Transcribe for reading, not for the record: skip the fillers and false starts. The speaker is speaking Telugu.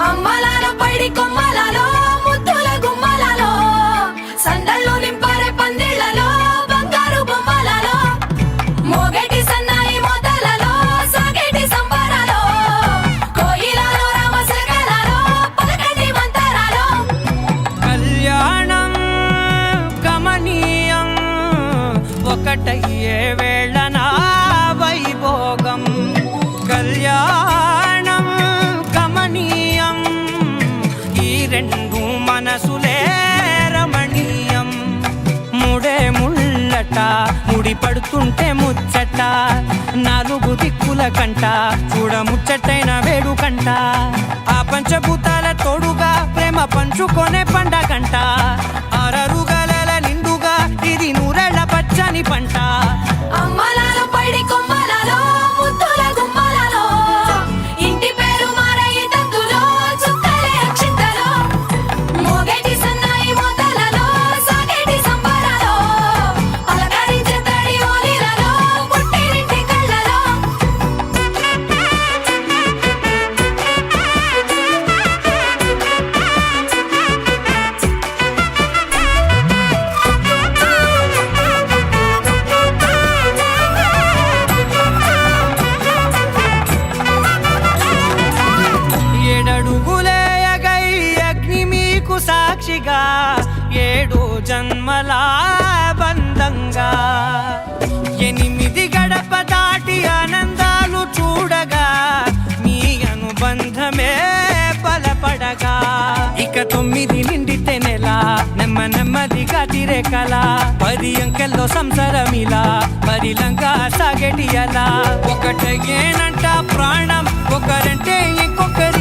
అమ్మలాలో పైడి కొమ్మలలో ముద్దుల గుమ్మలలో సందళ్ళు నింపరే పందిళ్లలో బంగారు బొమ్మలలో మోగేటి సన్నాయి మోతలలో సాగేటి సంబరాలో కోయిలలో రామశకలలో పలకటి మంతరాలో కళ్యాణం గమనీయం ఒకటయ్యే వేళన వైభోగం కళ్యాణం గమనీయం ఈ రెండు మనసులే రమణీయం ముడే ముళ్ళట ముడి పడుతుంటే ముచ్చట నాలుగు దిక్కుల కంట చూడ ముచ్చటైన వేడుకంట ఆ పంచభూతాల తోడుగా ప్రేమ పంచుకొనే పండగంట ఆరరుగల నిండుగా ఇది నూరెళ్ళ పచ్చని పంట అమ్మలాలో పైడి కొమ్మలలో ముద్దుల గుమ్మలలో ఇంటి పేరు మారయ్య తందులో చుక్కలే అక్షింతలో మోగేటి సన్నాయి మోతలలో సాగేటి సంబరాలో పలకరించే తడి ఓలిలలో పుట్టినింటి కళ్ళలో ఏడడుగులే ఎగై అగ్ని మీకు సాక్షిగా ఏడు జన్మల బంధంగా ఎనిమిది గడప దాటి ఆనందాలు చూడగా మీ అనుబంధమే బలపడగా ఇక 9 నిండితే నెల నెమ్మదిగా తిరే కల 10 అంకెల్లో సంసారమిలా పరిలంగా సాగేటి అలా ఒకటేనంట ప్రాణం ఒకరంటే ఇంకొకరు